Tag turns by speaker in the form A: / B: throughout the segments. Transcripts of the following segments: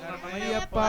A: ஐயப்பா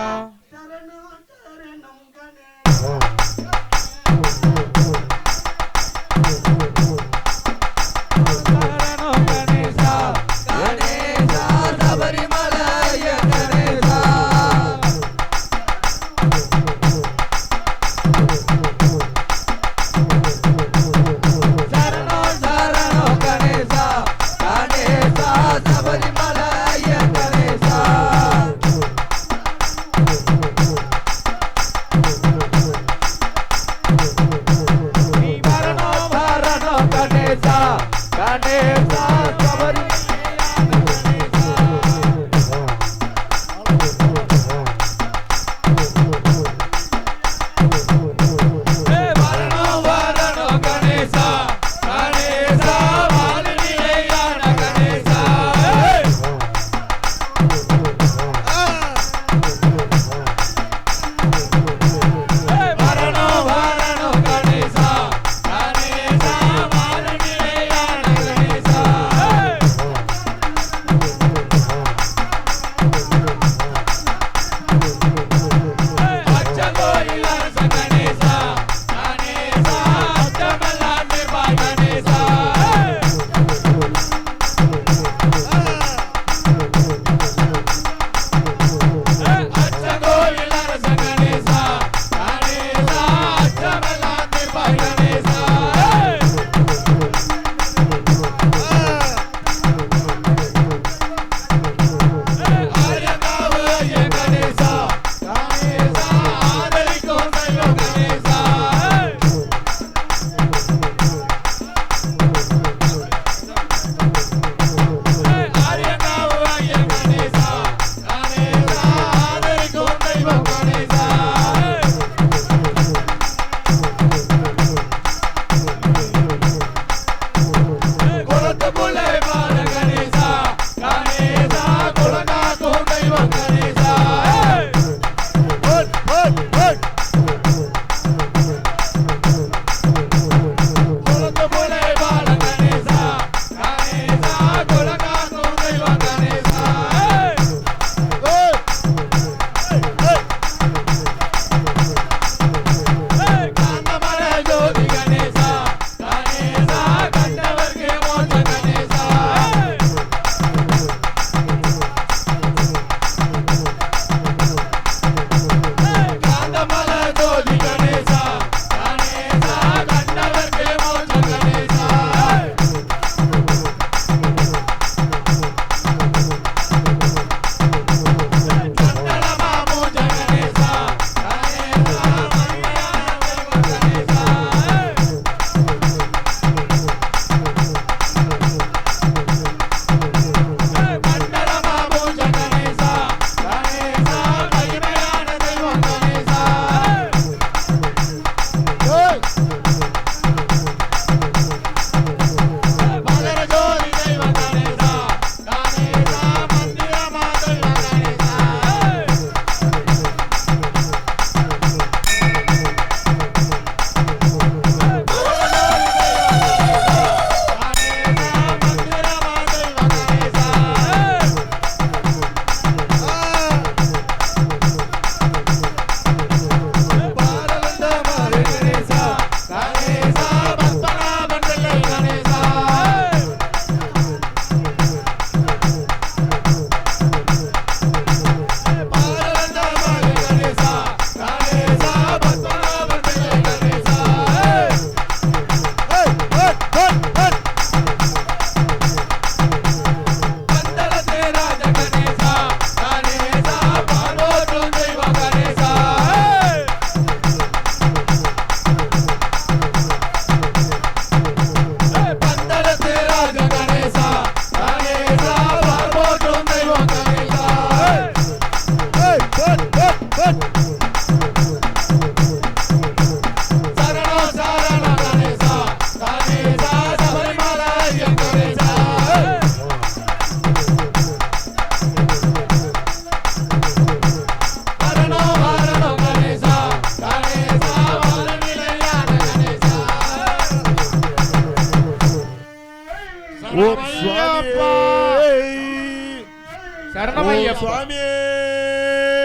B: சரணமையா சுவாமியே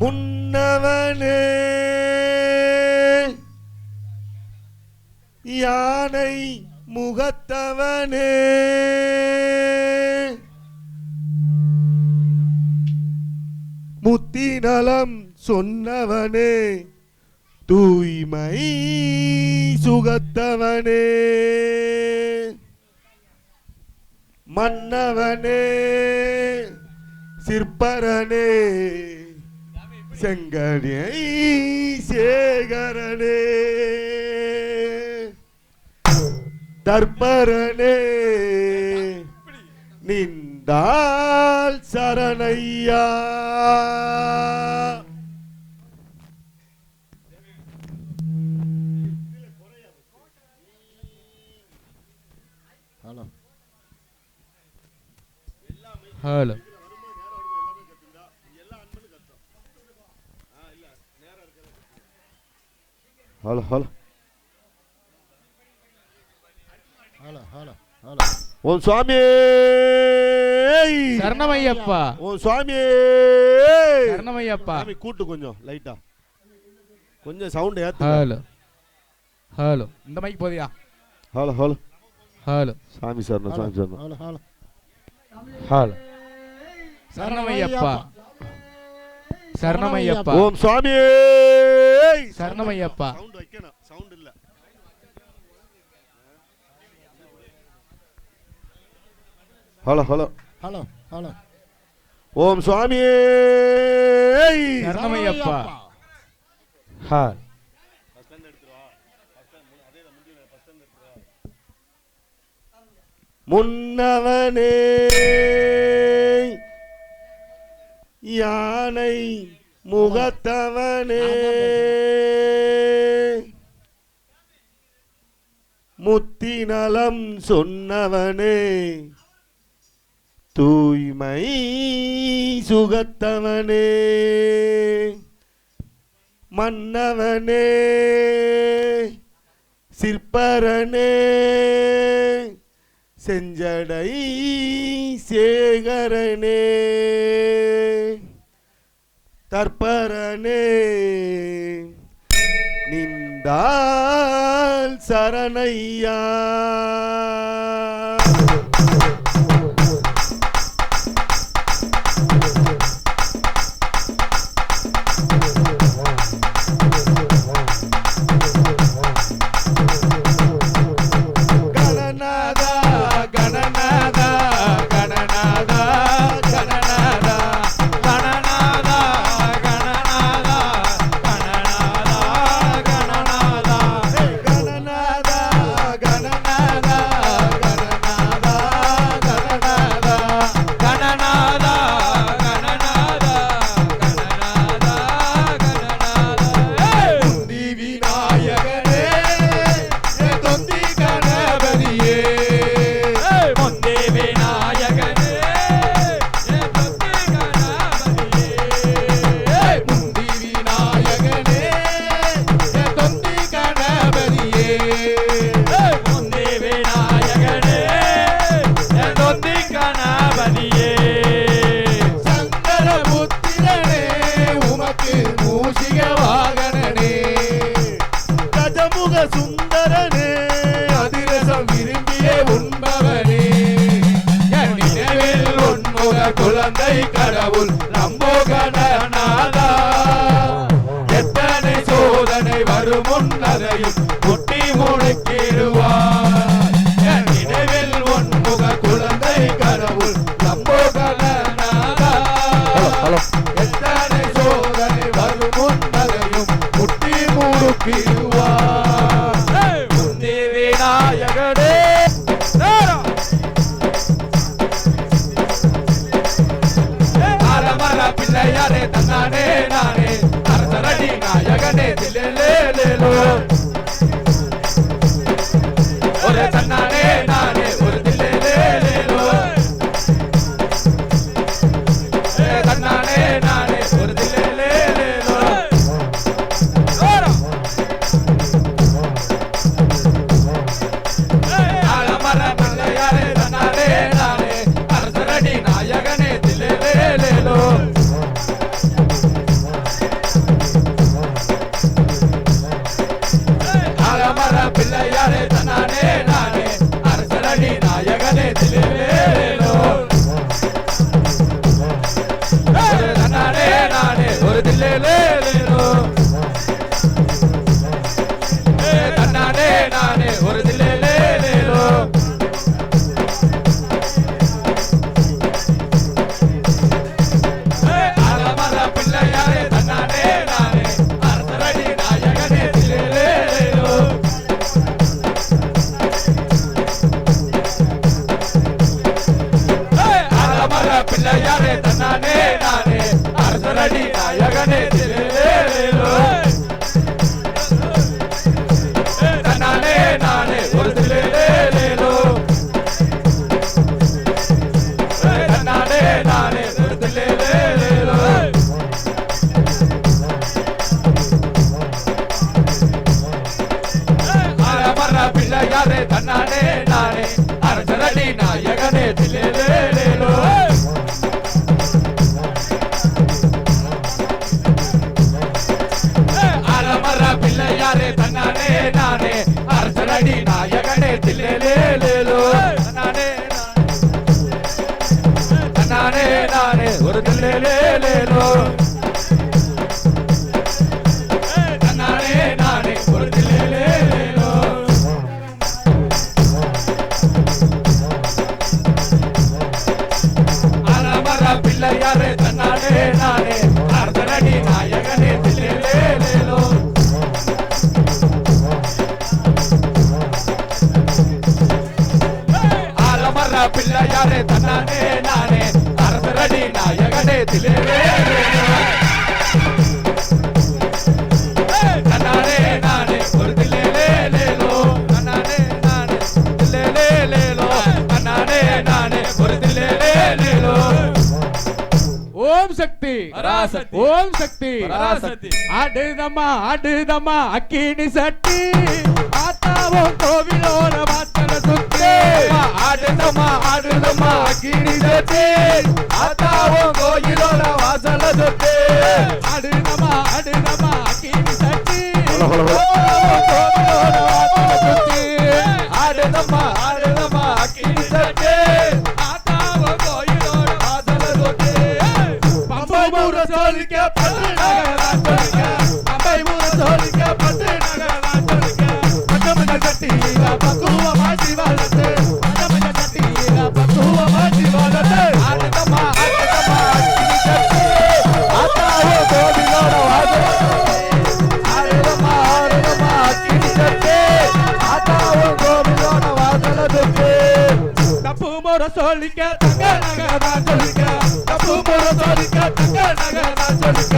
A: முன்னவனே யானை முகத்தவனே முத்திநலம் சொன்னவனே தூய்மை சுகத்தவனே மன்னவனே சிற்பரனே செங்கடியை சேகரனே தர்ப்பரனே நின்றால் சரணையா
B: hello
A: hello hello
C: hello hello hello
A: ஓம் சுவாமி
B: சரணமையப்பா.
A: ஓம் சுவாமி
B: சரணமையப்பா.
A: கூட்டு கொஞ்சம் லைட்டா கொஞ்சம் சவுண்ட் ஏத்து.
B: ஹலோ ஹலோ இந்த மைக் போதியா?
A: ஹலோ ஹலோ
B: ஹலோ
A: சாமி சரணம் சாமி சரணம்.
C: ஹலோ ஹலோ
B: ஹலோ சரணமையப்பா. சரணமையப்பா.
A: ஓம் சுவாமி
B: சரணமையப்பா.
A: சவுண்ட் வைக்கணும், சவுண்ட் இல்ல. ஹலோ ஹலோ
C: ஹலோ ஹலோ
A: ஓம் சுவாமி
B: சரணமையப்பா. ஹலோ
A: முன்னவனே யானை முகத்தவனே முத்திநலம் சொன்னவனே தூய்மை சுகத்தவனே மன்னவனே சிற்பரனே செஞ்சடை சேகரனே தர்ப்பரனே நின்றால் சரணையா சுந்தரனே அதிரசம் விரும்பிய உண்பவனே நினைவில் உன்முக குழந்தை கடவுள் நம்போகநாதா எத்தனை சோதனை வரும் முன்னதையும் முட்டி முடக்கிடுவார் நினைவில் உன்முக குழந்தை கடவுள் நம்போகநாதா எத்தனை சோதனை வரும் முன்னதையும் முட்டி முடுக்கிடுவார் விநாயகனே அரமர பிள்ளையாரே தன்னானே நானே அரசரடி நாயகனே தில்லேலேலோ ஒரு தன்னானே நானே ஒரு தில்லேலேலோ தன்னானே நானே ஒரு தில்லேலேலோ அரமர பிள்ளையாரே தன்னானே நானே அரசரடி நாயகனே தில்லேலேலோ
D: பிள்ளையாரே தன்னானே நானே அரசரடி நாயகனே திலேலேலோ தன்னானே நானே ஒரு திலேலேலோ தன்னானே நானே ஒரு திலேலேலோ ஆரமர பிள்ளையாரே தன்னானே நானே அரசரடி நாயகனே திலேலேலோ ஆரமர பிள்ளையாரே தன்னானே நானே அரசரடி நாயகனே திலேலேலோ தன்னானே நானே ஒரு திலேலேலோ தன்னானே நானே ஒரு திலேலேலோ ஆரமர பிள்ளையாரே தன்னானே நானே அரசரடி நாயகனே திலேலேலோ ஆரமர பிள்ளையாரே தன்னானே நானே அரசரடி நாயகனே திலேலேலோ தன்னானே நானே ஒரு திலேலேலோ தன்னானே நானே திலேலேலோ தன்னானே நானே ஒரு திலேலேலோ
B: ஓம் சக்தி
D: பராசக்தி.
B: ஓம் சக்தி
D: பராசக்தி.
B: ஆடுதம்மா அக்கினி சட்டி ஆத்தாவோ கோவிலோட வாசல சுத்தே
D: ஆடுதம்மா அக்கினி சட்டி ஆத்தாவோ கோயிலோட வாசல சுத்தே
B: ஆடுதம்மா அக்கினி சட்டி
D: கோவிலோட வாசல சுத்தே ஆடுதம்மா அக்கினி சட்டி ஆத்தாவோ கோயிலோட வாசல சுத்தே
B: பம்பை மூர சோலிக்க பட்டு நகரதான் சொல்லிக்க பம்பை மூர சோலிக்க பட்டு நகரதான் சொல்லிக்க பட்டமஞ்ச கட்டியில பக்குவமாச்சி வளர்த்து பட்டமஞ்ச கட்டியில பக்குவமாச்சி வளர்த்து
D: ஆடுதம்மா அக்கினி சட்டி ஆத்தாவோ கோவிலோட வாசல ஆடுதம்மா அக்கினி சட்டி ஆத்தாவோ கோவிலோட வாசல சுத்தே
B: தப்பு மூர சோலிக்க தங்க நகரதான் சொல்லிக்க தப்பு மூர சோலிக்க தங்க நகரதான் சொல்லிக்க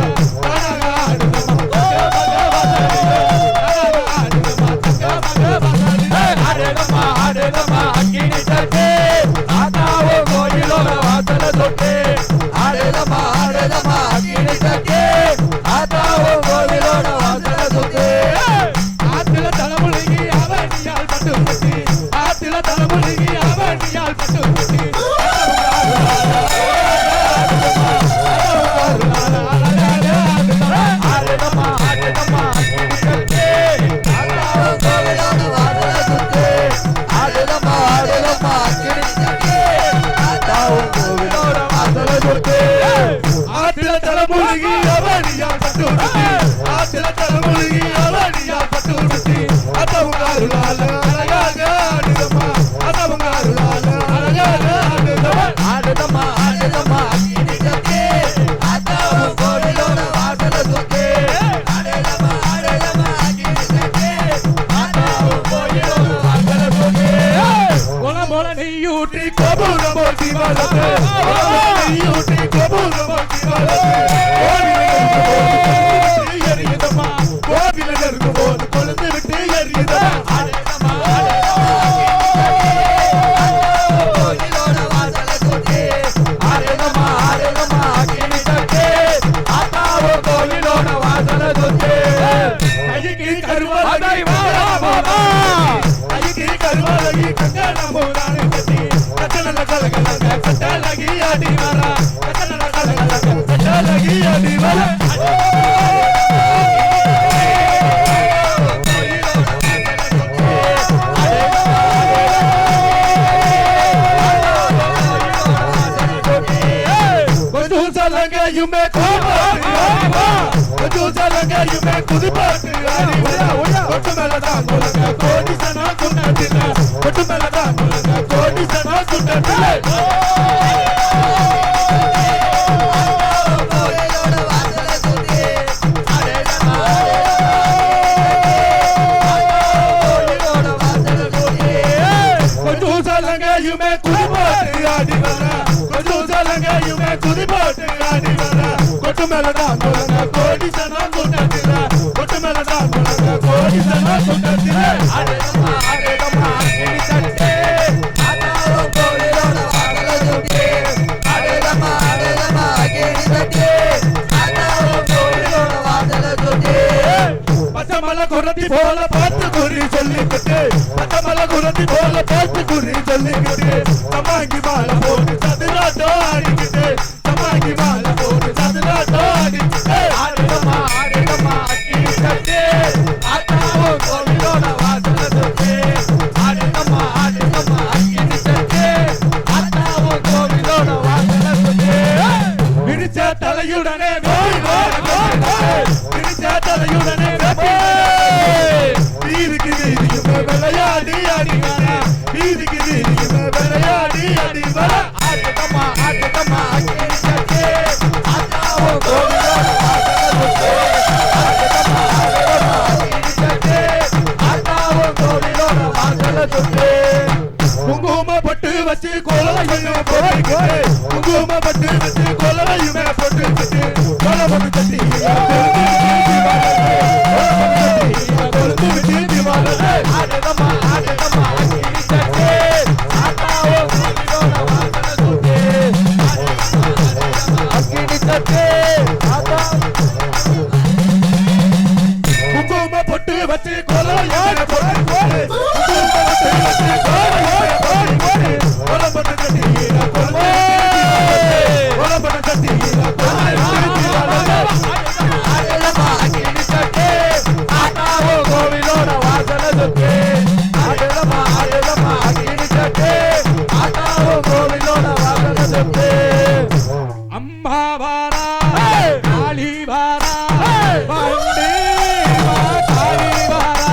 D: ஆடுதம்மா அக்கினி சட்டி ஆத்தாவோ கோயிலோட வாசல சுத்தே ஆடுதம்மா அக்கினி சட்டி ஆத்தாவோ கோவிலோட வாசல சுத்தே
B: ஆத்தில தலைமுழுகி அவனியால் பட்டு கட்டி ஆத்தில தலைமுழுகி அவனியால் பட்டு கட்டி
D: ஆடுதம்மா அக்கினி சட்டி ஆத்தாவோ கோவிலோட வாசல சுத்தே ஆடுதம்மா அக்கினி சட்டி ஆத்தாவோ கோவிலோட வாசல சுத்தே
B: ஆத்தில தலைமுழுகி அவனியால் பட்டு கட்டி ஆத்தில தலைமுழுகி அவனியால் பட்டு கட்டி அதவங்க அருளால அழகாக ஆடுதம்மா அதவங்க அருளால அழகாக ஆடுதம்மா
D: ஆடுதம்மா அக்கினி சட்டி ஆத்தாவோ கோவிலோட வாசல சுத்தே ஆடுதம்மா அக்கினி சட்டி ஆத்தாவோ கோவிலோட வாசல சுத்தே
B: போல நெய்யூட்டி கோபுரம் போட்டி வளர்த்து நெய்யூட்டி கோபுரம் போட்டி வளர்த்து எரியுதம்மா கோவில நெருங்கும் போது கொழுந்து விட்டு எரியுதம்மா
D: கோயிலோட வாசல சுத்தே ஆடுதம்மா அக்கினி சட்டி ஆத்தாவோ கோயிலோட வாசல சுத்தே
B: கைக்கு கருவாலை கைக்கு கருவாலை கங்கணம் போதானே கட்டி கட்டணல கலகலக கட்டலகி ஆடி வரா கட்டணல கலகலக கட்டலகி ஆடி வரா குதிப்பாட்டு கொட்டு மேலதான் கொள்ளுங்க கோடி சனா குன்னத்தில கொட்டு மேலதான் கொள்ளுங்க கோடி சனா குன்னத்தில கொஞ்சம் சலங்கையுமே குதிப்பாட்டு ஆடி வர கொஞ்சம் சலங்கையுமே பொட்டு மேலதான் முழங்க கோடி சனம் கூட்டத்தில பொட்டு மேலதான் முழங்க கோடி சனம் கூட்டத்தில
D: ஆடுதம்மா ஆடுதம்மா அக்கினி சட்டி ஆத்தாவோ கோவிலோட வாசல சுத்தி ஆடுதம்மா ஆடுதம்மா அக்கினி சட்டி ஆத்தாவோ கோவிலோட வாசல சுத்தி
B: பச்சமல குரத்தி போல பார்த்து குறி சொல்லிக்கிட்டு பச்சமல குரத்தி போல பார்த்து குறி சொல்லிக்கிட்டு சமாங்கி மாலை போட்டு சதுராட்டோ ஆடிக்கிட்டு சமாங்கி மாலை போட்டு சதுராட்டோ ஆடிக்கிட்டு
D: ஆடுதம்மா ஆடுதம்மா அக்கினி சட்டி ஆத்தாவோ கோவிலோட வாசல சுத்தி ஆடுதம்மா ஆடுதம்மா அக்கினி சட்டி ஆத்தாவோ கோவிலோட வாசல சுத்தி
B: விரிச்ச தலையுடனே விரிச்ச தலையுடனே வீதிக்கு வீதிக்குமே விளையாடி ஆடி வர வீதிக்கு வீதிக்குமே விளையாடி ஆடி வர
D: ஆடுதம்மா ஆடுதம்மா அக்கினி சட்டி ஆத்தாவோ கோவிலோட வாசல சுத்தி ஆடுதம்மா ஆடுதம்மா அக்கினி சட்டி ஆத்தாவோ கோவிலோட வாசல சுத்தி
B: குங்கும பட்டு வச்சு கோலையுமே போட்டுக்கிட்டு குங்கும பட்டு வச்சு கோலையுமே போட்டுக்கிட்டு கோலை பட்டு கட்டி கொழுந்து விட்டு வாழவே
D: ஆடுதம்மா ஆடுதம்மா அக்கினி சட்டி ஆத்தாவோ கோவிலோட வாசல சுத்தி அக்கினி சட்டி ஆத்தா
B: குங்கும பொட்டு வச்சு கோலையுமே போட்டுக்கிட்டு குங்கும பட்டு வச்சு கோலையுமே போட்டுக்கிட்டு கோலை பட்டு கட்டி கோலை பட்டு கட்டி
D: ஆடுதம்மா அக்கினி சட்டி ஆத்தாவோ கோவிலோட வாசல சுத்தி ஆடுதம்மா ஆடுதம்மா அக்கினி சட்டி ஆத்தாவோ கோவிலோட வாசல சுத்தி
B: அம்மா வாரா காளி வாரா வண்டி வா காளி வாரா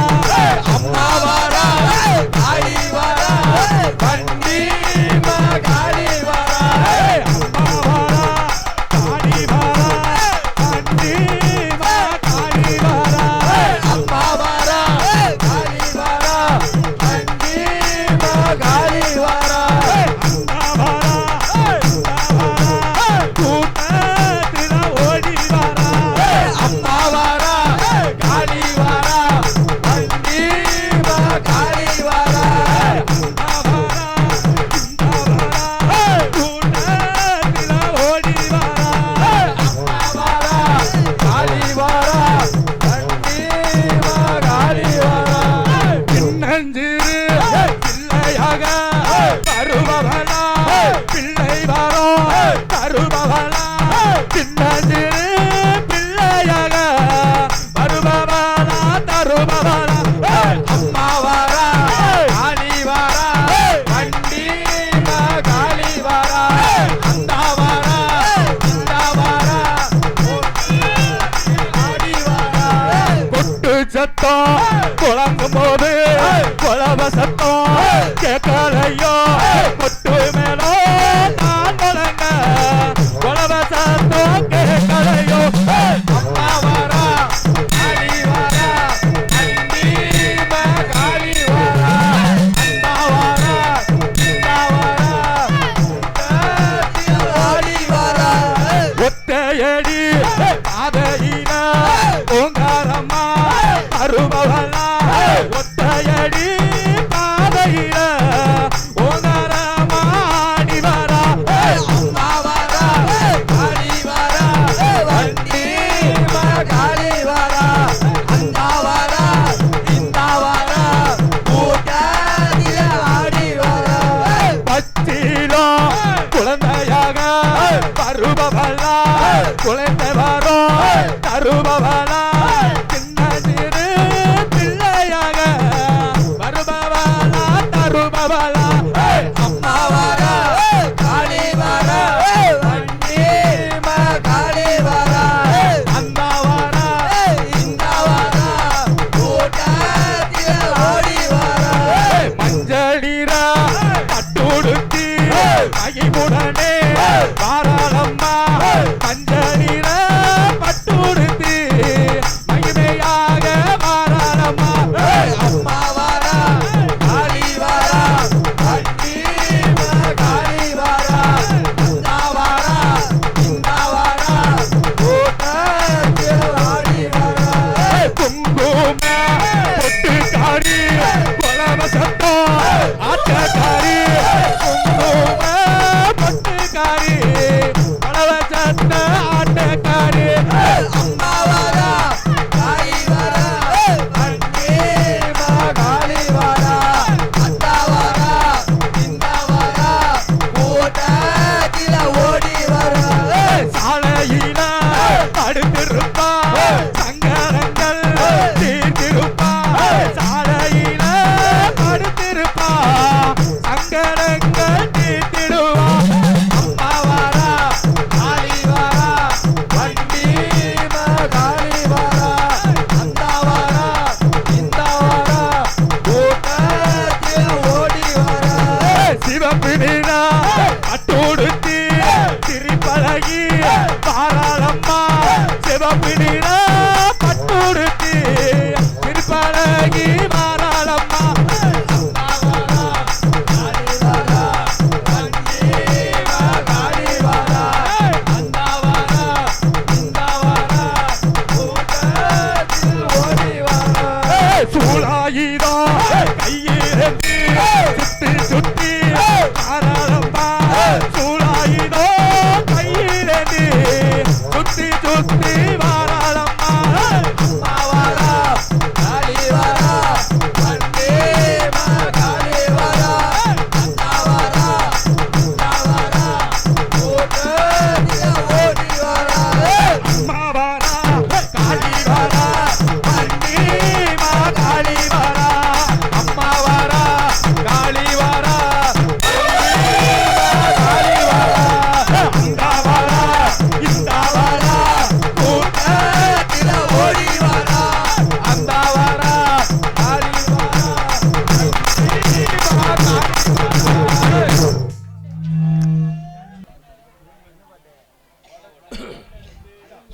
D: அம்மா வாரா காளி வாரா வண்டி மா காளி வாரா
B: அம்மா வாரா காளி வாரா வண்டி வா காளி வாரா
D: அம்மா வாரா காளி வாரா வண்டி மா காளி வாரா
B: அம்மா வாரா கூட்டத்தில ஓடி வாரா
D: அம்மா வாரா காளி வாரா வண்டி மா காளி வாரா
B: கூட்டத்தில ஓடி வாரா
D: அம்மா வாரா காளி வாரா வண்டி மா காளி வாரா
B: சின்னஞ்சிறு பிள்ளையாக வருபவளா பிள்ளை வரோ தருபவளா சின்னஞ்சிறு பிள்ளையாக வருபவளா தருபவளா
D: அம்மா வாரா காளி வாரா வண்டி மா காளி வாரா அந்தா வாரா இந்த வாரா ஆடி வாரா
B: கொட்டு சத்தம் குழங்கும் போது குழவ சத்தம் கேட்கலையோ கொட்டு மேலோ நான் குழங்க குழவ சத்தம் கேட்கலையோ
D: அம்மா வாரா காளி வாரா வண்டி மா காளி வாரா அந்தா வாரா இந்த வாரா ஆடி வாரா
B: ஒத்தையடி பாதையில ஓங்காரம்மா அருபவளா ஒத்தையடி பாதையில ஓங்காரம்மா ஆடி வரா
D: அம்மா வாரா காளி வாரா வண்டி மா காளி வாரா அந்தா வாரா இந்த வாரா கூட்டத்தில ஆடி வாரா
B: பச்சிலோ குழந்தையாக வருபவளா குழந்தை வரோ தருபவளா சின்ன சிறு பிள்ளையாக வருபவளா தருபவளா
D: அம்மா வாரா காளி வாரா வண்டி மா காளி வாரா
B: அந்த வாரா
D: இந்த வாரா கூட்டத்தில ஆடி வாரா
B: மஞ்சளிரா பட்டுடுத்தி மகிமுடனே வாராளம்மா மஞ்சளிரா பட்டுடுத்தி மகிமையாக வாராளம்மா
D: அம்மா வாரா காளி வாரா வண்டி மா காளி வாரா இந்த வாரா கூட்டத்தில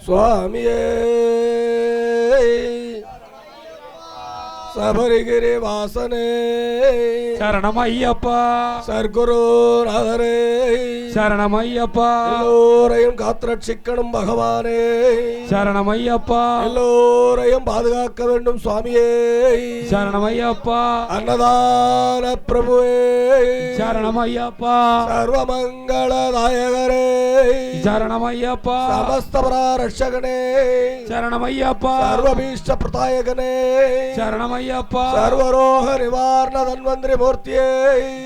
B: சுவாமியே சபரிகிரி வாசனே
E: சரணம் ஐயப்பா
B: சர்க்குருநாதரே
E: சரணம் ஐயப்பா
B: எல்லோரையும் காத்திரட்சிக்கணும் பகவானே
E: சரணம் ஐயப்பா
B: எல்லோரையும் பாதுகாக்க வேண்டும் சுவாமியே
E: சரணம் ஐயப்பா
B: அன்னதான பிரபுவே
E: சரணம் ஐயப்பா
B: சர்வமங்களதாயகரே
E: சரணம் ஐயப்பா
B: சமஸ்தபரா ரட்சகனே
E: சரணம் ஐயப்பா
B: சர்வபீஷ்ட பிரதாயகனே
E: சரணம் ஐயப்பா
B: சர்வரோக நிவாரண தன்வந்திரி மூர்த்தியே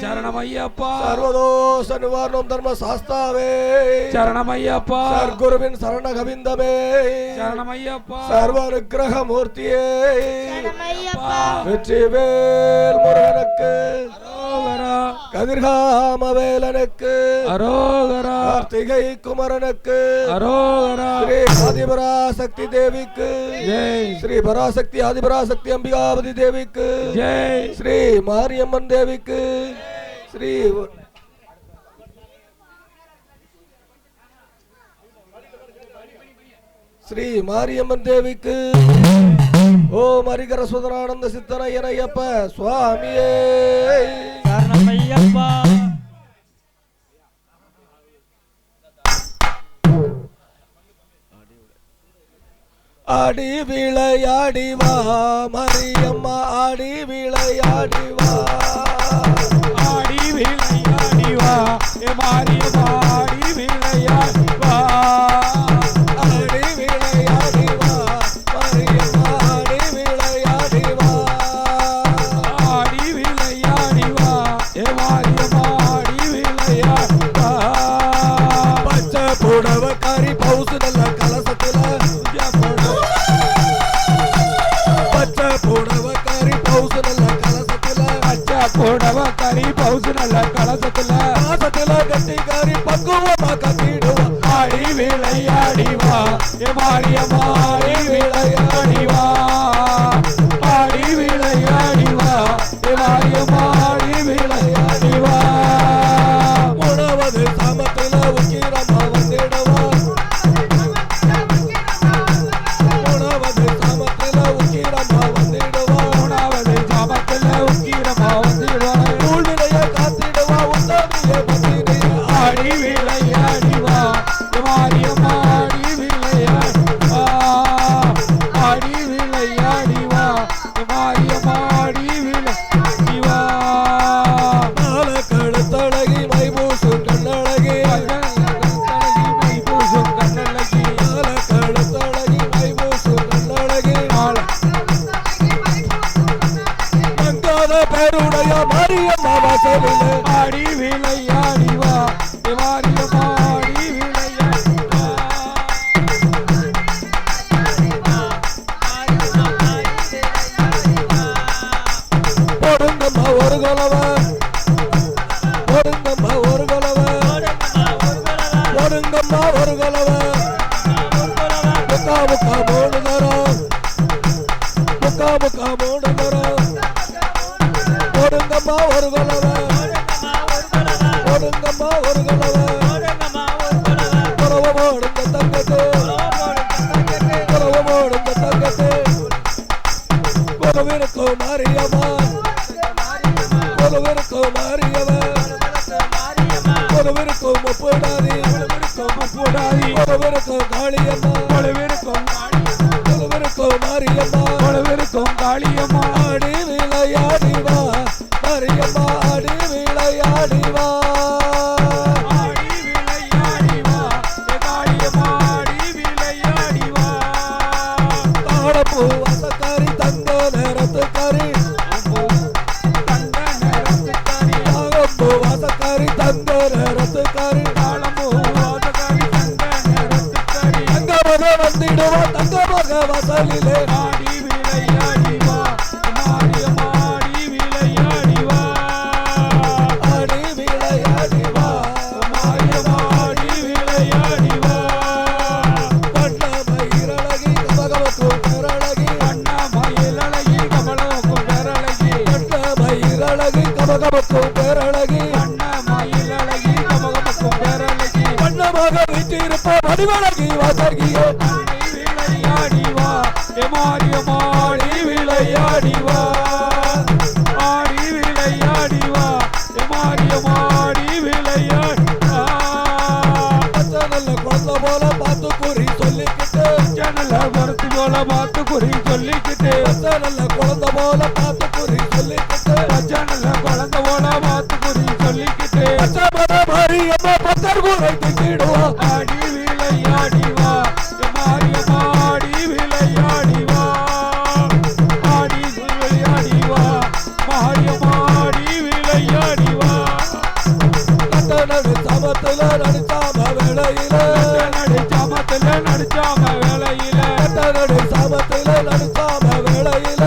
E: சரணம் ஐயப்பா
B: சர்வதோஷ நிவாரணம் தர்ம சாஸ்தாவே
E: சரணம் ஐயப்பா
B: சர்க்குருவின் சரண கவிந்தமே
E: சரணம் ஐயப்பா
B: சர்வ அனுக்கிரக மூர்த்தியே
F: சரணமையப்பா
B: வெற்றிவேல் முருகனுக்கு
E: அரோகரா
B: கதிர்காம வேலனுக்கு
E: அரோகரா
B: கார்த்திகை குமரனுக்கு
E: அரோகரா
B: ஸ்ரீ ஆதிபராசக்தி தேவிக்கு
E: ஜெய்
B: ஸ்ரீ பராசக்தி ஆதிபராசக்தி அம்பிகாபதி தேவிக்கு
E: ஜெய்
B: ஸ்ரீ மாரியம்மன் தேவிக்கு ஸ்ரீ ஸ்ரீ மாரியம்மன் தேவிக்கு ஓம் ஹரிகர சுதரானந்த சித்தனையனையப்ப சுவாமியே
E: சரணமையப்பா
B: ஆடி விளையாடி வா மரியம்மா ஆடி விளையாடி வா
E: ஆடி விளையாடி வா ஏ மாரியம்மா ஆடி விளையாடி வா
B: ஆடி விளையாடி வா மரியம்மா ஆடி விளையாடி வா
E: ஆடி விளையாடி வா ஏ மாரியம்மா ஆடி விளையாடி வா
B: பச்சை புடவ கறி பவுசு நல்ல கலசத்துல பச்சை புடவ கறி பவுசு நல்ல கலசத்துல
E: பச்சை புடவ கறி பவுசு நல்ல கலசத்துல
B: மாசத்துல கட்டி கறி பக்குவமா கட்டிடுவா
E: ஆடி விளையாடி வா ஏ மாரியம்மா ஆடி விளையாடி வா ஆடி விளையாடி வா ஏ மாரியம்மா ஆடி விளையாடி வா
B: உணவது சமத்துல உக்கிரமா வந்திடுவா உணவது சமத்துல உக்கிரமா வந்திடுவா
E: உணவது ஜாபத்துல உக்கிரமா வந்துடுவாய்
B: ஊழ்வினைய காத்திடுவா உத்தமிய பத்தினி
E: ஆடி விளையாடி வா ஏ மாரியம்மா ஆடி விளையாடி வா ஆடி விளையாடி வா ஏ மாரியம்மா ஆடி விளையாடி வா
B: மால கழுத்தழகி மைபூசு கண்ணழகி
E: மை பூசும் கண்ணழகி
B: மால கழுத்தழகி மைபூசு கண்ணழகி மங்காத பேருடைய மாரியம்மா வாசலிலே
E: ஆடி விளையாடி வா ஏ மாரியம்மா ஆடி விளையாடி வா
B: போடுங்கம்மா ஒரு கொலவ போடுங்கம்மா ஒரு கொலவ போடுங்கம்மா ஒரு கொலவ முக்கா முக்கா மூணு தரம் முக்கா முக்கா மூணு தரம் போடுங்கம்மா ஒரு கொலவ போடுங்கம்மா ஒரு கொலவ கொலவ போடுங்க தங்கத்து கொலவ போடுங்க தங்கத்து கொலவிருக்கும் மாரியம்மா கொலவிருக்கும் மாரியவன் கொலவிருக்கும் முப்படாதி
E: கூடாதி
B: கொலவிருக்கும் காளியம்மா
E: கொலவிருக்கும்
B: கொலவிருக்கும் மாரியம்மா
E: கொலவிருக்கும் காளியம்மா
B: ஆடி விளையாடி வா மாரியம்மா ஆடி விளையாடி வா
E: ஆடி விளையாடி வா ஏ காளியம்மா ஆடி விளையாடி வா
B: தாழப்பூ வசக்காரி தங்க நேரத்துக்காரி
E: தங்க நேரத்துக்காரி
B: தாழப்பூ வசக்காரி தங்க நேரத்துக்காரி
E: தாளம்பூ வாசகாரி தங்க நேரத்துக்காரி
B: தங்க மக வந்திடுவா தங்க மக வசலிலே
E: ஆடி விளையாடி வா மாரியம்மா ஆடி விளையாடி வா
B: ஆடி விளையாடி வா
E: மாரியம்மா ஆடி விளையாடி வா
B: வண்ண மயிரழகி கமகமக்கும் பேரழகி
E: அண்ணா மயிலழகி கமலமுக்கும் பேரழகி
B: வண்ண மயிரழகி கமகமக்கும் பேரழகி
E: அண்ணா மயிலழகி கமலமுக்கும் பேரழகி
B: வண்ணமாக வீட்டிருப்ப வடிவழகி வாசகியே
E: அன்னை மாரியம்மாடி விளையாடி வா ஆடி விளையாடி வா மாரியம்மாடி விளையாடி வா
D: நல்ல குழந்தை போல பார்த்து குறி சொல்லிக்கிட்டு
E: நல்ல குழந்தை போல பார்த்து குறி சொல்லிக்கிட்டு
D: நல்ல குழந்தை போல பார்த்து குறி சொல்லிக்கிட்டு
E: நல்ல குழந்தை போல பார்த்து குறி சொல்லிக்கிட்டு
D: மாரியம்மா பத்தர் கூரை திக்கிடுவா
E: ஆடி விளையாடி வா மாரியம்மாடி விளையாடி வா ஆடி விளையாடி வா மாரியம்மாடி விளையாடி வா
D: நடு சமத்துல நடிச்சாம வேளையில
E: நடிச்சாமத்துல நடிச்சாம வேளையில
D: நடு சமத்துல நடிச்சாம வேளையில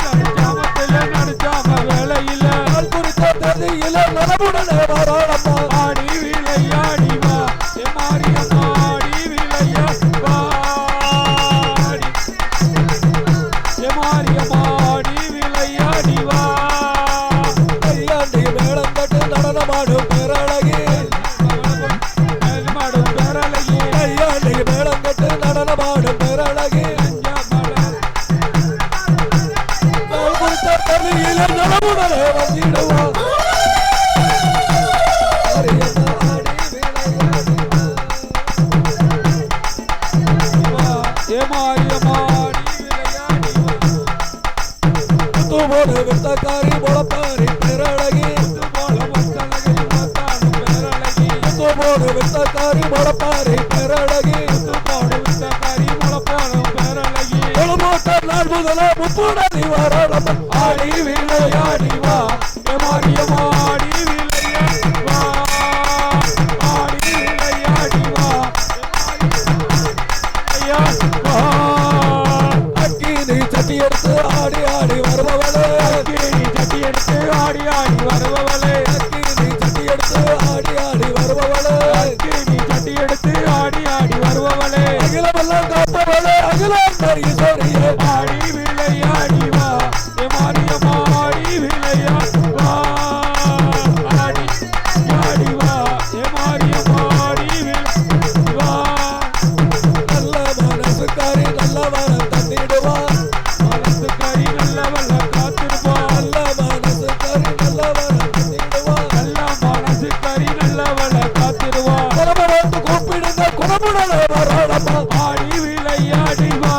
E: நடிச்சாமத்துல நடிச்சாம வேளையில
D: நாள் குறித்த தேதியில நலமுடனே வராளம்மா
E: ஆடி விளையாடி வா மாரியம்மாடி விளையாடி வா மாரியம்மாடி விளையாடி வா
D: கையாண்டி மேளம் கட்டு நடனமாடும் பேரழகி
E: மாடும் பேரழகி
D: கையாண்டி மேளம் கட்டு நடனமாடும் பேரழகி நாள் குறித்த தேதியில நலமுடனே வந்திடுவா வித்தக்காரி முளப்பாரி பேரழகி போடு வித்தக்காரி முளப்பாரி பேரழகி முளமோட்ட நாள் முதல முப்புடதி வரணும்
E: ஆடி விளையாடி வா மாரியம்மாடி விளையாடி வா ஆடி விளையாடி வா
D: அக்கினி சட்டி எடுத்து ஆடி ஆடி வருபவளே
E: சட்டி எடுத்து ஆடி ஆடி வருபவளே
D: அக்கினி சட்டி எடுத்து ஆடி ஆடி வருபவளே
E: நீ சட்டி எடுத்து ஆடி ஆடி வருபவளே
D: அகிலமெல்லாம் காப்பவளே அகிலாண்டர் ஈஸ்வரியே
E: ஆடி விளையாடி வா மாரியம்மாடி விளையாடி வா ஆடி ஆடி வா மாரியம்மாடி விளையாடி வா
D: நல்ல மனசுக்காரி நல்ல வரம் தந்திடுவா
E: மனசுக்காரி நல்லவள காத்திருப்பா
D: நல்ல மனசுக்காரி நல்ல வரம் தந்திடுவா
E: நல்ல மனசுக்காரி நல்லவள காத்திருவா
D: குணமுடன் கூப்பிடுங்க குணமுடனே வராளம்மா
E: ஆடி விளையாடி வா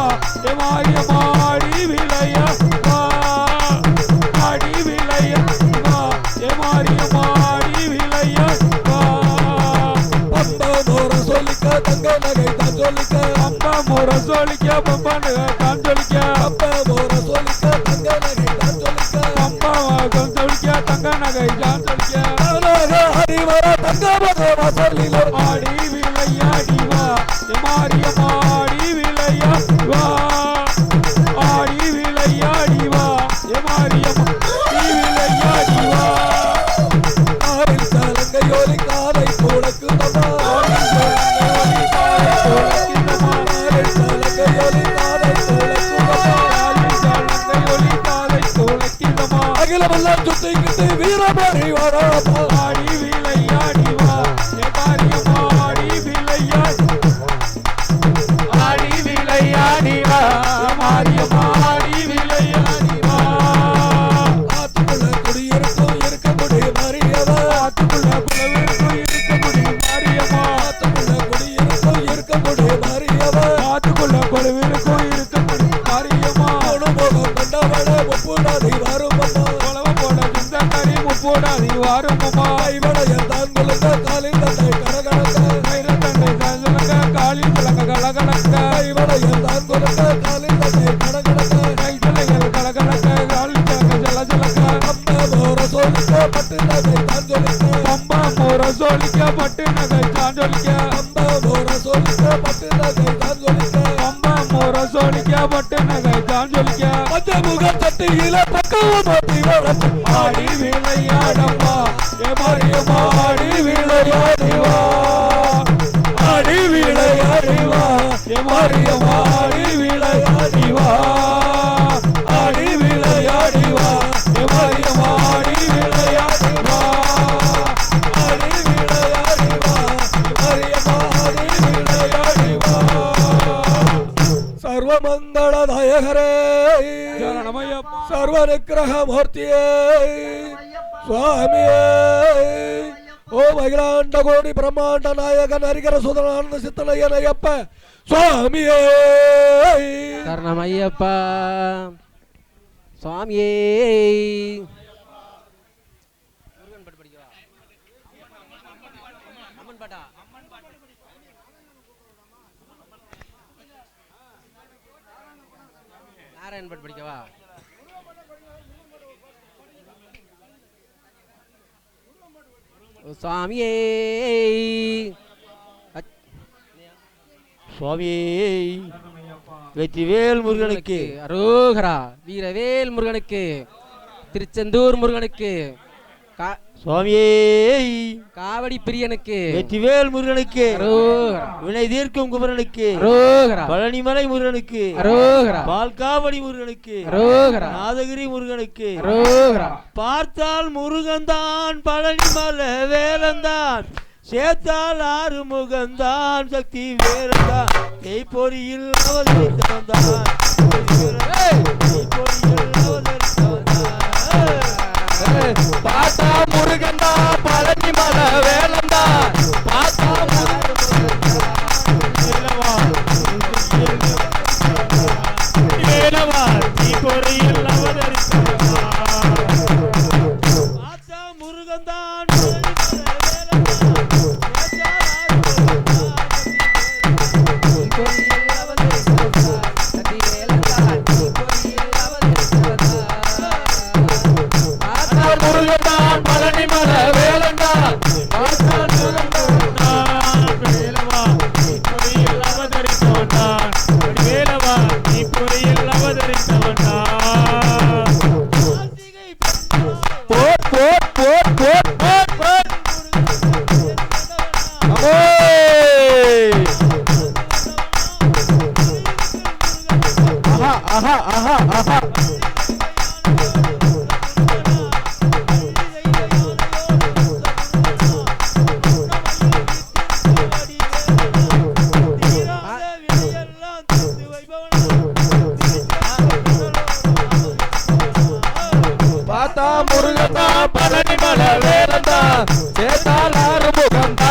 E: மாரியம்மாடி விளையாடி வா ஆடி விளையாடி வா மாரியம்மாடி விளையாடி வா
D: பம்ப மோர சொல்லிக்க தங்க நகை தான் சொல்லிக்க
E: அம்மா முறை சொல்லிக்க பம்பானு தான் சொல்லிக்க
D: பம்ப மோர சொல்லிக்க தங்க நகை தான் சொல்லிக்க
E: அம்மா சொல்லிக்க தங்க நகை தான் சொல்லிக்க
D: தானாக ஹரி வர தங்க மக வாசலிலே
E: ஆடி விளையாடி வா மாரியம்மாடி விளையாடி வா ஆடி விளையாடி வா மாரியம்மாடி விளையாடி வா
D: ஆறில் சலங்கையோலி காலை போடக்கு தம்மா ஆறில் சலங்கையோலி காலை போடக்கு தம்மா அகிலமெல்லாம் சுத்திக்கிட்டு வீரமாரி வராமா
E: ஆடி விளையாடி வா மாரியம்மாடி விளையாடி ஆடி விளையாடி வா மாரியம்மாடி விளையாடி வா
D: ஆத்துக்குள்ள குடியிருக்கும் இருக்க முடியும் மாரியவா
E: ஆத்துக்குள்ள குலவிற்கும் இருக்க முடியும் மாரியம்மா
D: ஆத்துக்குள்ள குடியிருக்கும் இருக்க முடியும் மாரியவா
E: ஆத்துக்குள்ள குலவிற்கும் இருக்க முடியும் மாரியம்மா
D: அனுபவம் கண்டவள ஒப்புடாதி வருமம்மா
E: குலவ போட சிந்தக்கறி முப்போடாதி வாருமம்மா
D: கைவளையல் தான் குலுங்க காலில் தண்டை கடகடக்க
E: கயிறு தண்டை சொல்லுங்க காலில் விளங்க கலகலக்க
D: கைவளையல் தான் குலுங்க காலில் தண்டை கடகடக்க
E: கை சொல்லைகள் கலகலக்க காலில் விளங்க ஜல ஜலக்க
D: அம்மா மோர சொல்லிக்க பட்டு நகை தான் சொல்லிக்க
E: அம்மா முறை சொல்லிக்க பட்டு நகை தான் சொல்லிக்க
D: அம்மா மோர சொல்லிக்க பட்டு நகை தான் சொல்லிக்க
E: அம்மா முறை சொல்லிக்க பட்டு நகை தான் சொல்லிக்க
D: மஞ்ச முக தட்டியில பக்கம் மாத்தி வளர்த்து
E: ஆடி விளையாடம்மா மாரியம்மா ஆடி விளையாடி வா
D: ஆடி விளையாடி வா
E: மாரியம்மா ஆடி விளையாடி வா ஆடி விளையாடி வா மாரியம்மா ஆடி விளையாடி வா
D: ஆடி விளையாடி வா மரியம்மா ஆடி விளையாடி வா சர்வ சர்வமங்களதாயகரே
E: சரணமையப்பா
D: சர்வனுக்கிரகமூர்த்தியே சுவாமியே ஓ அகிலாண்ட கோடி பிரம்மாண்ட நாயகன் ஹரிகர சுதனானந்த சித்தனையனையப்ப சுவாமியே
G: சரணமையப்பா சுவாமியே. நாராயண் பட் படிக்கவா? சுவாமியே
A: சுவாமியே வெற்றிவேல் முருகனுக்கு
G: அரோகரா. வீரவேல் முருகனுக்கு, திருச்செந்தூர் முருகனுக்கு,
A: சுவாமியே
G: காவடி பிரியனுக்கு,
A: வெற்றிவேல் முருகனுக்கு, வினை தீர்க்கும் குமரனுக்கு, பழனிமலை முருகனுக்கு, பால்காவடி முருகனுக்கு, நாதகிரி முருகனுக்கு, பார்த்தால் முருகன்தான் பழனிமலை வேலந்தான், சேர்த்தால் ஆறு முகந்தான் சக்தி வேலந்தான், தேய்பொறியில் அவதரித்தவன்தான்,
B: பாத்தா முருகந்தா பழனிமலை வேலந்தா, பாத்தா வேலவா நீ பொறியில் அவதரித்தவன்தான்,
A: பார்த்தா முருகன்தான்
B: முருகந்தான் பழனிமலை வேலந்தா, வேலவா நீ பொறியில் அவதரித்தவன்தான், வேலவா நீ பொறியில் அவதரித்தவன்தான். போட் போட் போட் போட் போட் போட் ஆஹா ஆஹா ஆஹா. பாத்தா முருகந்தா பழனிமலை வேலந்தா, சேத்தால் ஆறு முகந்தா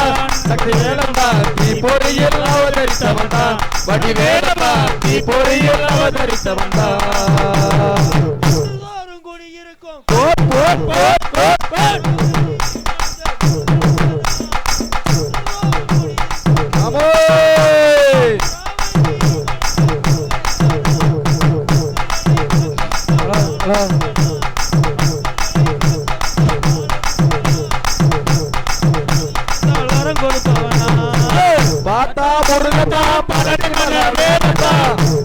B: சக்தி வேலந்தா, நீ பொறியில் அவதரித்தவன்தா, வடி வேலந்தா நீ பொறியில் அவதரித்தவன்தா.
A: இருக்கும்
B: போட் போட் போட் போட் போட் நமோ பாத்தா முருகந்தா பழனிமலை வேலந்தா,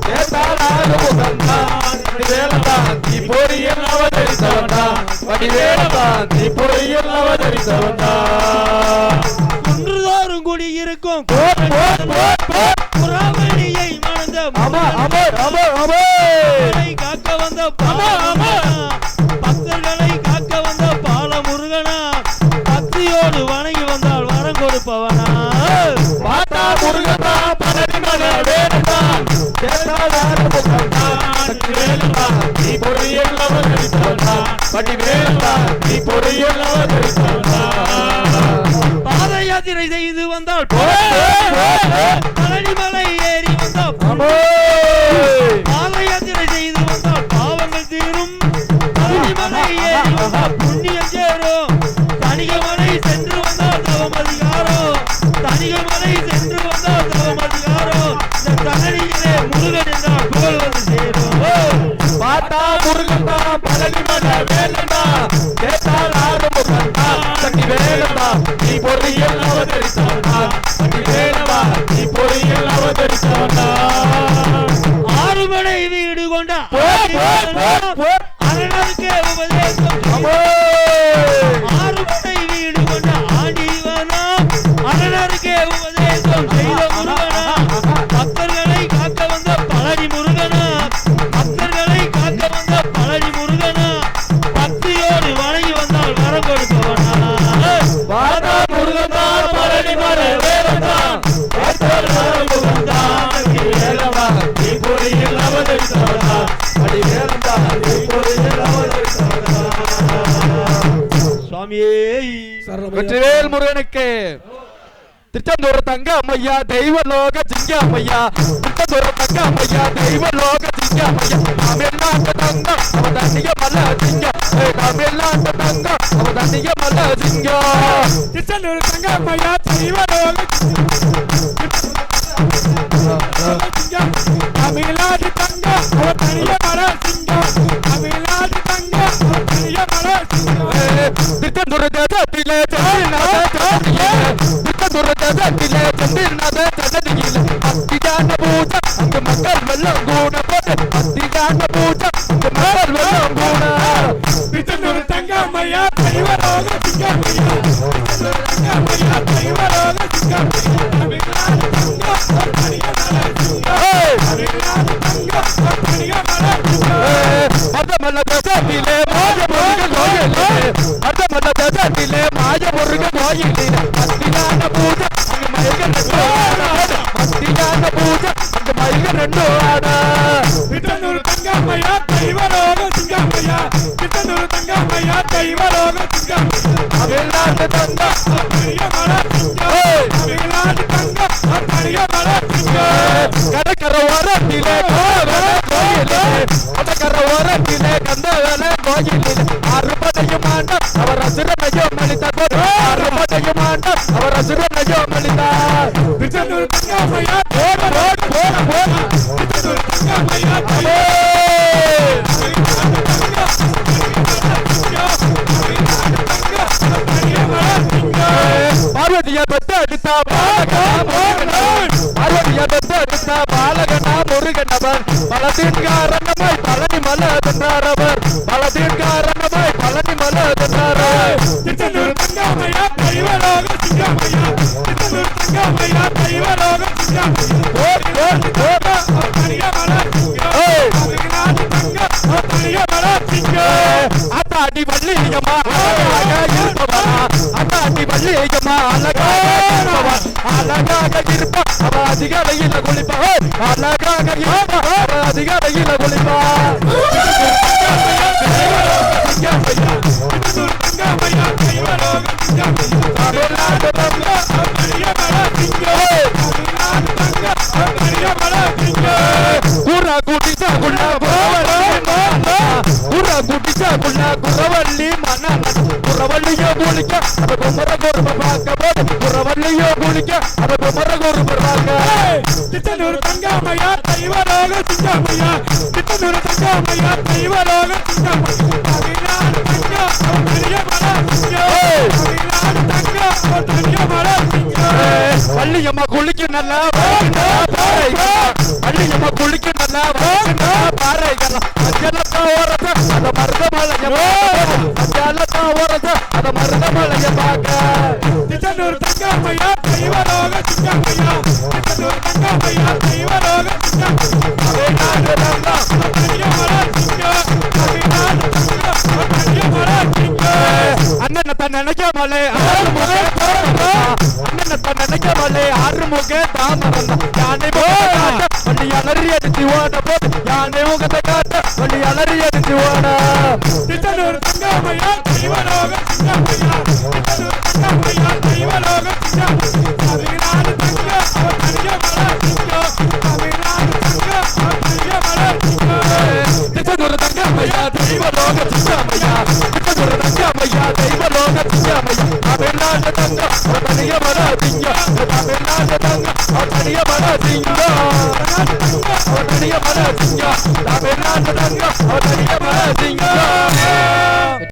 B: சேத்தால் ஆறு முகந்தா சக்தி வேலந்தா, நீ பொறியில் அவதரித்தவன்தா, வடி வேலந்தா நீ பொறியில் அவதரித்தவன்தா.
A: குன்றுதோறும் குடியிருக்கும்
B: போட் போட் போட் போட்
A: புறாவணியை மணந்த
B: அமர் அமர் அமர் அமர்
A: காக்க வந்த பக்தர்களை காக்க வந்த பால முருகனா, பக்தியோடு வணங்கி வந்தால் வரம் கொடுப்பவனா,
B: பாத்தா முருகந்தா பழனிமலை வேலந்தா, சேத்தால் ஆறு முகந்தா சக்தி வேலந்தா, நீ பொறியில் அவதரித்தவன்தா, வடி வேலந்தா நீ பொறியில் அவதரித்தவன்தா.
A: பாத யாத்திரை செய்து வந்தால் பழனிமலை ஏறி வந்தால் பாத யாத்திரை செய்து வந்தால் பாவங்கள் தீரும், பழனிமலை ஏறி வந்தால் புண்ணியம் சேரும், தனிகமலை சென்று வந்தால் தவம் அதிகாரம், தனிகமலை சென்று வந்தால் தவம் அதிகாரம், இந்த தகனியிலே முருகன் என்றால் புகழ் வந்து சேரும்.
B: பாத்தா முருகந்தா பழனிமலை வேலந்தா, சேத்தால் ஆறு முகந்தா சக்தி வேலந்தா, நீ பொறியில் அவதரித்தவன்தா, வடி வேலவா நீ பொறியில் அவதரித்தவன்தா.
A: ஆறுபடை வீடு கொண்ட அரணருக்கே உபதேசம், ஆறுபடை வீடு கொண்ட ஆண்டீவனா, அரணருக்கே உபதேசம் செய்த முருகனா, பக்தர்களை காக்க வந்த பழனி முருகனா, பக்தர்களை காக்க வந்த பழனி முருகனா, பக்தியோடு வணங்கி வந்தால் வரம் கொடுப்பவனா.
B: பாத்தா முருகந்தா பழனிமலை
D: வெற்றிவேல் முருகனுக்கு திருச்செந்தூர் தங்க அம்மையா தெய்வலோக சிங்க அம்மையா திருச்செந்தூர் தங்க அம்மையா தெய்வலோக சிங்க அம்மையா தமிழ்நாட்டு தங்க அவ தண்ணிய மல்ல சிங்க தமிழ்நாட்டு தங்க அவ தண்ணிய மல்ல சிங்க
B: திருச்செந்தூர் தங்க அம்மையா தெய்வலோக தமிழ்நாடு தங்க அவ தனிய மல சிங்க தமிழ்நாடு தங்க அவ தனிய மல சிங்க
D: திருச்செந்தூர் தேசத்திலே திருச்செந்தூர் தேசத்திலே செந்தில்நாத சன்னதியிலே அத்தியான பூஜை அங்கு மக்கள் வெள்ளம் கூண போட்டு அத்தியான பூஜை அங்கு மக்கள் வெள்ளம் கூண
B: திருச்செந்தூர் தங்க அம்மையா தெய்வலோக சிங்க அம்மையா தங்க அம்மையா தெய்வலோக சிங்க தமிழ்நாடு தங்க அவ தனிய மல சிங்க தமிழ்நாடு தங்க அவ தனிய மல சிங்க
D: அர்த்தமல்ல தேசத்திலே மாய முருகன் கோயிலே அர்த்தமல்ல தேசத்திலே மாய முருகன் கோயிலே அத்தியான பூஜை அங்கு மயில்கள் அத்தியான பூஜை அங்கு மயில்கள் ரெண்டு ஆட
B: திருச்செந்தூர் தங்க அம்மையா தெய்வலோக சிங்க அம்மையா திருச்செந்தூர் தங்க அம்மையா தெய்வலோக சிங்க
D: தமிழ்நாட்டு தங்க
B: தனிய மல சிங்க தமிழ்நாடு தங்க அவ தனிய மல சிங்க
D: கடற்கர ஓரத்திலே கோயிலே கடற்கர ஓரத்திலே கந்தவேல கோயிலே அறுபதையும் ஆண்ட அவர் அசுரனையும் மலித்தார் அறுபதையும் ஆண்ட அவர் அசுரனையும் மலித்தார்
B: திருச்செந்தூர் தங்க அம்மையா திருச்செந்தூர் தங்க அம்மையா
D: பார்வதிய பெற்று எடுத்தா பார்வதிய பெற்று எடுத்தா பாலகனா முருகனவர் பலதீன்காரணமாய் பழனி மலை சென்றாரவர் பலதீன்காரணமாய் பழனி மலை சென்றாரவர்
B: திருச்செந்தூர் தங்க அம்மையா தெய்வலோக சிங்க அம்மையா திருச்செந்தூர் தங்க அம்மையா தெய்வலோக சிங்க தனிய மல சிங்க தமிழ்நாடு தங்க அவ தனிய மல சிங்க
D: அத்தாடி வள்ளியம்மா அழகாக இருப்பவா அத்தாடி வள்ளியம்மா அழகாக இருப்பா அவ அதிகாலையில குளிப்பா அழகாக இருப்பா அவ அதிகாலையில குளிப்பா
B: திருச்செந்தூர் தங்க அம்மையா தெய்வலோக சிங்க தமிழ்நாடு தங்க அவ தனிய மல சிங்க தமிழ்நாடு தங்க அவ தனிய மல சிங்க
D: குரா குட்டிச்சா குண்ணா குரா குட்டிச்சா குண்ணா குரவள்ளி மன குரவள்ளியோ குளிக்க அவ குமர குருப பார்க்க போது குரவள்ளியோ குளிக்க அவ குமர குருப பார்க்க
B: திருச்செந்தூர் தங்க அம்மையா தெய்வலோக சிங்க அம்மையா திருச்செந்தூர் தங்க அம்மையா தெய்வலோக சிங்க தமிழ்நாடு தங்க அவ தனிய மல சிங்க தமிழ்நாடு தங்க அவ தனிய மல சிங்க
D: வள்ளியம்மா குளிக்க நல்லா வள்ளியம்மா குளிக்க நல்லா பாறைகள் அஞ்சலத்தா ஓரத அத மருதமலையம்மா அஞ்சலத்தா ஓரத அத மருதமலைய பார்க்க
B: திருச்செந்தூர் தங்க அம்மையா தெய்வலோக சிங்க அம்மையா திருச்செந்தூர் தங்க அம்மையா தெய்வலோக சிங்க தமிழ்நாடு தங்க அவ தனிய மல சிங்க தமிழ்நாடு தங்க அவ தனிய மல சிங்க
D: அண்ணனை தன் நினைக்காமலே அண்ணனை தன் நினைக்காமலே ஆறுமுக தாமரம் யானை போட்ட வண்டி அலறி அடிச்சு ஓட போது யானை முகத்தை காட்ட வண்டி அலறி அடிச்சு ஓட
B: திருச்செந்தூர் தங்க அம்மையா தெய்வலோக சிங்க அம்மையா திருச்செந்தூர் தங்க அம்மையா தெய்வலோக சிங்க தமிழ்நாடு தங்க அவ தனிய மல சிங்க தமிழ்நாடு தங்க அவ தனிய மல சிங்க
D: திருச்செந்தூர் தங்க அம்மையா தெய்வலோக சிங்க அம்மையா திருச்செந்தூர் தங்க அம்மையா தெய்வலோக சிங்க அம்மையா தமிழ்நாடு தங்க அவ தனிய மல சிங்க தமிழ்நாடு தங்க அவ தனிய மல சிங்க அவ தனிய மல சிங்க தமிழ்நாடு தங்க அவ தனிய மல சிங்க